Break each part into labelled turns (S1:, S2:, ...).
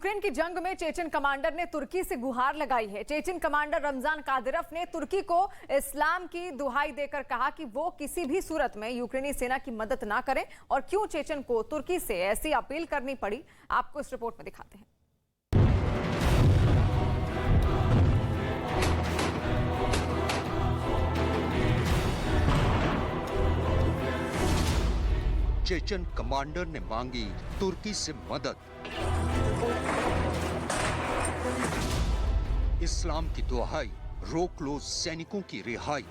S1: Ukraine की जंग में चेचन कमांडर ने तुर्की से गुहार लगाई है। चेचन कमांडर रमजान कादिरव ने तुर्की को इस्लाम की दुहाई देकर कहा कि वो किसी भी सूरत में यूक्रेनी सेना की मदद ना करें। और क्यों चेचन को तुर्की से ऐसी अपील करनी पड़ी, आपको इस रिपोर्ट में दिखाते हैं।
S2: चेचन कमांडर ने मांगी तुर्की से मदद। इस्लाम की दुहाई, रोक लो सैनिकों की रिहाई।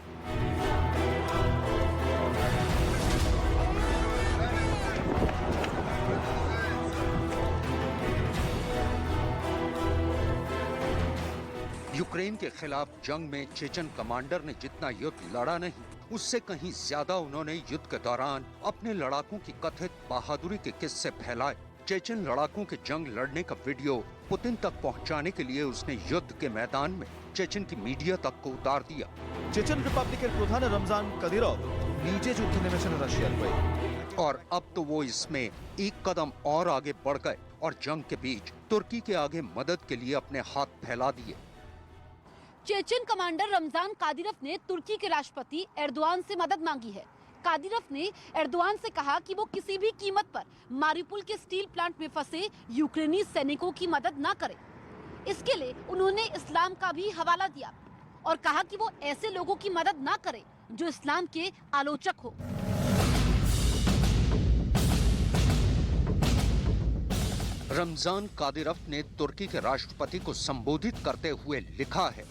S2: यूक्रेन के खिलाफ जंग में चेचन कमांडर ने जितना युद्ध लड़ा नहीं, उससे कहीं ज्यादा उन्होंने युद्ध के दौरान अपने लड़ाकों की कथित बहादुरी के किस्से फैलाए। चेचन लड़ाकों के जंग लड़ने का वीडियो पुतिन तक पहुंचाने के लिए उसने युद्ध के मैदान में चेचन की मीडिया तक को उतार दिया।
S3: चेचन रिपब्लिकेर प्रधान रमजान कादिरव नीचे युद्धे नेमेছেন রাশিয়ার হয়ে।
S2: और अब तो वो इसमें एक कदम और आगे बढ़ गए और जंग के बीच तुर्की के आगे मदद के लिए अपने हाथ फैला दिए।
S4: चेचन कमांडर रमजान कादिरव ने तुर्की के राष्ट्रपति एर्दोआन से मदद मांगी है। कादिरव ने एर्दोआन से कहा कि वो किसी भी कीमत पर मारिउपोल के स्टील प्लांट में फंसे यूक्रेनी सैनिकों की मदद न करें। इसके लिए उन्होंने इस्लाम का भी हवाला दिया और कहा कि वो ऐसे लोगों की मदद न करें जो इस्लाम के आलोचक हो।
S2: रमजान कादिरव ने तुर्की के राष्ट्रपति को संबोधित करते हुए लिखा है,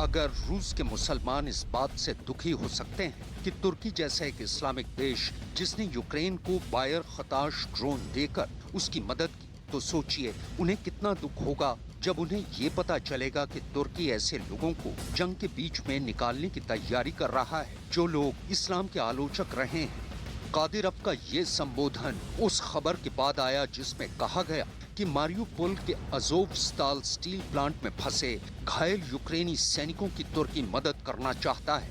S2: अगर रूस के मुसलमान इस बात से दुखी हो सकते हैं कि तुर्की जैसा एक इस्लामिक देश जिसने यूक्रेन को बायर खताश ड्रोन देकर उसकी मदद की, तो सोचिए उन्हें कितना दुख होगा जब उन्हें ये पता चलेगा कि तुर्की ऐसे लोगों को जंग के बीच में निकालने की तैयारी कर रहा है जो लोग इस्लाम के आलोचक रहे हैं। कादिरव का ये संबोधन उस खबर के बाद आया जिसमें कहा गया कि मारिउपोल के अज़ोवस्ताल स्टील प्लांट में फंसे घायल यूक्रेनी सैनिकों की तुर्की मदद करना चाहता है।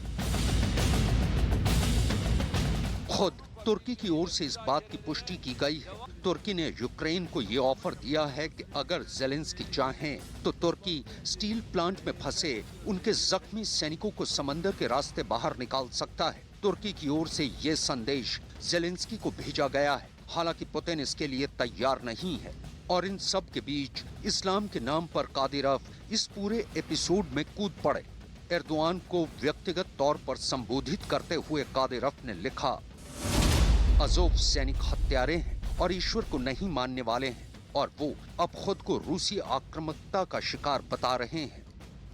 S2: खुद तुर्की की ओर से इस बात की पुष्टि की गई है। तुर्की ने यूक्रेन को ये ऑफर दिया है कि अगर ज़ेलेंस्की चाहें तो तुर्की स्टील प्लांट में फंसे उनके जख्मी सैनिकों को समंदर के रास्ते बाहर निकाल सकता है। तुर्की की ओर से ये संदेश ज़ेलेंस्की को भेजा गया है। हालांकि पुतिन इसके लिए तैयार नहीं है। और इन सब के बीच इस्लाम के नाम पर कादिरव इस पूरे एपिसोड में कूद पड़े। एर्दोआन को व्यक्तिगत तौर पर संबोधित करते हुए कादिरव ने लिखा, अज़ोव सैनिक हत्यारे हैं और ईश्वर को नहीं मानने वाले हैं और वो अब खुद को रूसी आक्रामकता का शिकार बता रहे हैं।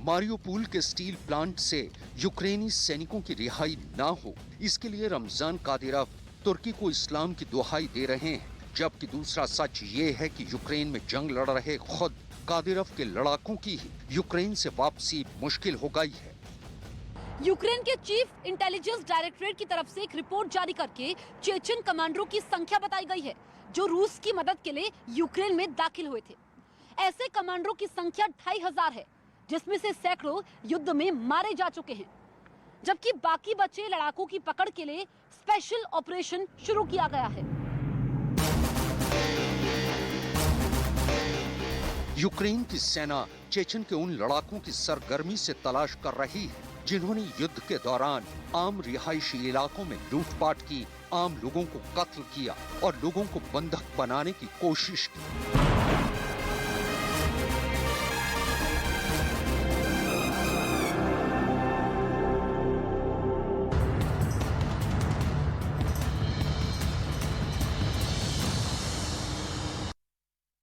S2: मारिउपोल के स्टील प्लांट से यूक्रेनी सैनिकों की रिहाई ना हो, इसके लिए रमजान कादिरव तुर्की को इस्लाम की दुहाई दे रहे हैं। जबकि दूसरा सच ये है कि यूक्रेन में जंग लड़ रहे खुद कादिरव के लड़ाकों की ही यूक्रेन से वापसी मुश्किल हो गई है।
S4: यूक्रेन के चीफ इंटेलिजेंस डायरेक्टरेट की तरफ से एक रिपोर्ट जारी करके चेचन कमांडरों की संख्या बताई गई है जो रूस की मदद के लिए यूक्रेन में दाखिल हुए थे। ऐसे कमांडरों की संख्या 2500 है, जिसमें से सैकड़ों युद्ध में मारे जा चुके हैं, जबकि बाकी बचे लड़ाकों की पकड़ के लिए स्पेशल ऑपरेशन शुरू किया गया है।
S2: यूक्रेन की सेना चेचन के उन लड़ाकों की सरगर्मी से तलाश कर रही है जिन्होंने युद्ध के दौरान आम रिहायशी इलाकों में लूटपाट की, आम लोगों को कत्ल किया और लोगों को बंधक बनाने की कोशिश की।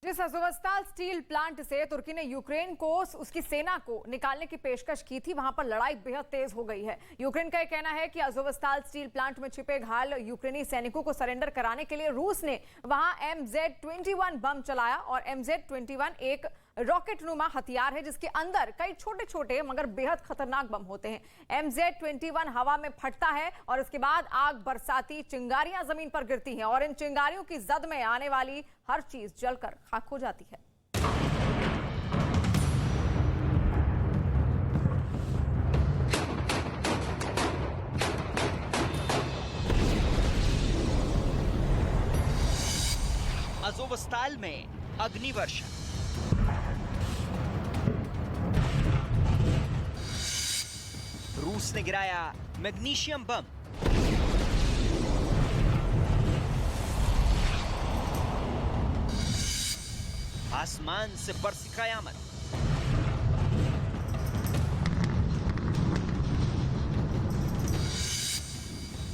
S1: जिस अज़ोवस्ताल स्टील प्लांट से तुर्की ने यूक्रेन को उसकी सेना को निकालने की पेशकश की थी, वहां पर लड़ाई बेहद तेज हो गई है। यूक्रेन का यह कहना है कि अज़ोवस्ताल स्टील प्लांट में छिपे घायल यूक्रेनी सैनिकों को सरेंडर कराने के लिए रूस ने वहां MZ-21 बम चलाया। और MZ-21 एक रॉकेट नुमा हथियार है जिसके अंदर कई छोटे छोटे मगर बेहद खतरनाक बम होते हैं। MZ-21 हवा में फटता है और इसके बाद आग बरसाती चिंगारियां जमीन पर गिरती हैं और इन चिंगारियों की जद में आने वाली हर चीज जलकर खाक हो जाती है।
S5: अज़ोवस्ताल में अग्निवर्षा। रूस ने गिराया मैग्नीशियम बम। आसमान से बरसी कयामत।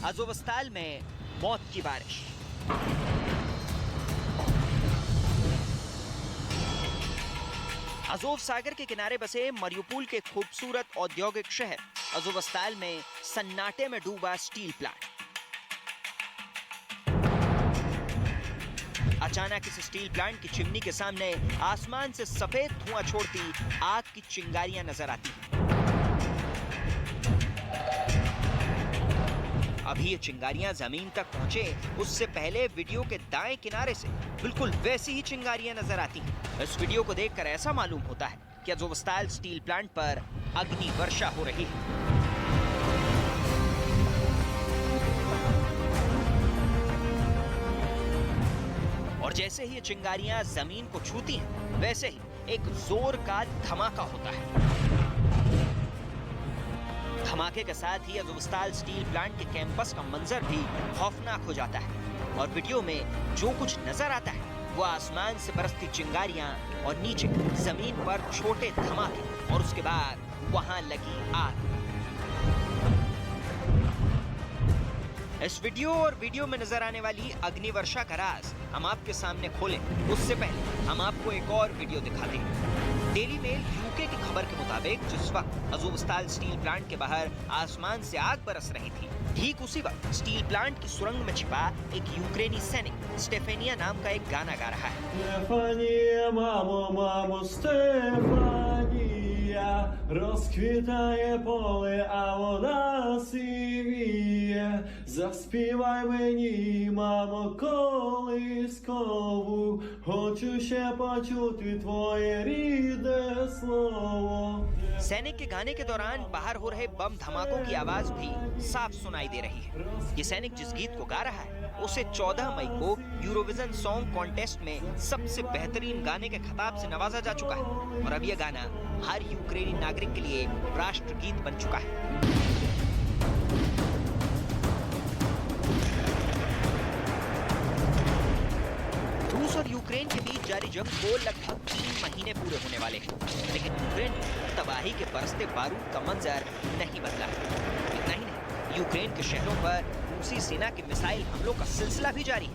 S5: अज़ोवस्ताल में मौत की बारिश। अज़ोव सागर के किनारे बसे मरियुपोल के खूबसूरत औद्योगिक शहर अज़ोवस्ताल में सन्नाटे में डूबा स्टील प्लांट। अचानक इस स्टील प्लांट की चिमनी के सामने आसमान से सफेद धुआं छोड़ती आग की चिंगारियां नजर आती हैं। अभी ये चिंगारियां जमीन तक पहुंचे उससे पहले वीडियो के दाएं किनारे से बिल्कुल वैसी ही चिंगारियां नजर आती हैं। इस वीडियो को देखकर ऐसा मालूम होता है कि अज़ोवस्ताल स्टील प्लांट पर अग्नि वर्षा हो रही है। और जैसे ही ये चिंगारियां जमीन को छूती हैं, वैसे ही एक जोर का धमाका होता है। धमाके के साथ ही अज़ोवस्ताल स्टील प्लांट के कैंपस का मंजर भी खौफनाक हो जाता है और वीडियो में जो कुछ नजर आता है वो आसमान से बरसती चिंगारियां और नीचे जमीन पर छोटे धमाके और उसके बाद वहां लगी आग। इस वीडियो और वीडियो में नजर आने वाली अग्निवर्षा का राज हम आपके सामने खोलें उससे पहले हम आपको एक और वीडियो दिखाते हैं। डेली मेल यूके की खबर के मुताबिक जिस वक्त अज़ोवस्ताल स्टील प्लांट के बाहर आसमान से आग बरस रही थी, ठीक उसी वक्त स्टील प्लांट की सुरंग में छिपा एक यूक्रेनी सैनिक स्टेफेनिया नाम का एक गाना गा रहा है।
S6: Стефанія, мамо, Стефанія, розквітає поле, а вода сивіє. Заспівай мені, мамо, колискову, хочу ще почути твоє рідне слово.
S5: सैनिक के गाने के दौरान बाहर हो रहे बम धमाकों की आवाज भी साफ सुनाई दे रही है। ये सैनिक जिस गीत को गा रहा है उसे 14 मई को यूरोविजन सॉन्ग कॉन्टेस्ट में सबसे बेहतरीन गाने के खिताब से नवाजा जा चुका है और अब यह गाना हर यूक्रेनी नागरिक के लिए राष्ट्रगीत बन चुका है। रूस और यूक्रेन के बीच जारी जंग को लगभग 3 महीने पूरे होने वाले हैं, लेकिन यूक्रेन में तबाही के बरसते बारूद का मंजर नहीं बदला। इतना ही नहीं, यूक्रेन के शहरों पर रूसी सेना के मिसाइल हमलों का सिलसिला भी जारी है।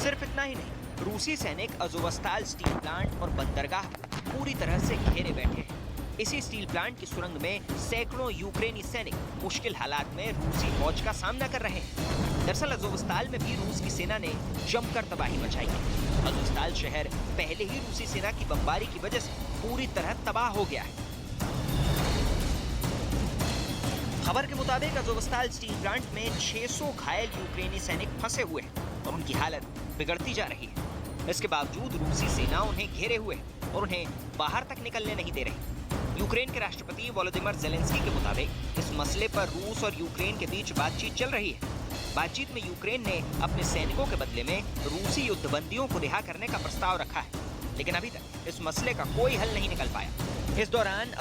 S5: सिर्फ इतना ही नहीं, रूसी सैनिक अज़ोवस्ताल स्टील प्लांट और बंदरगाह पूरी तरह से घेरे बैठे हैं। इसी स्टील प्लांट की सुरंग में सैकड़ों यूक्रेनी सैनिक मुश्किल हालात में रूसी फौज का सामना कर रहे हैं। दरअसल अज़ोवस्ताल में भी रूस की सेना ने जमकर तबाही मचाई है। अज़ोवस्ताल शहर पहले ही रूसी सेना की बमबारी की वजह से पूरी तरह तबाह हो गया है। खबर के मुताबिक अज़ोवस्ताल स्टील प्लांट में 600 घायल यूक्रेनी सैनिक फंसे हुए हैं और उनकी हालत बिगड़ती जा रही है। इसके बावजूद रूसी सेना उन्हें घेरे हुए है और उन्हें बाहर तक निकलने नहीं दे रही। यूक्रेन के राष्ट्रपति वोलोदिमीर ज़ेलेंस्की के मुताबिक इस मसले पर रूस और यूक्रेन के बीच बातचीत चल रही है। बातचीत में यूक्रेन ने अपने सैनिकों के बदले में रूसी युद्धबंदियों को रिहा करने का प्रस्ताव रखा है, लेकिन अभी तक इस मसले का कोई हल नहीं निकल पाया। इस दौरान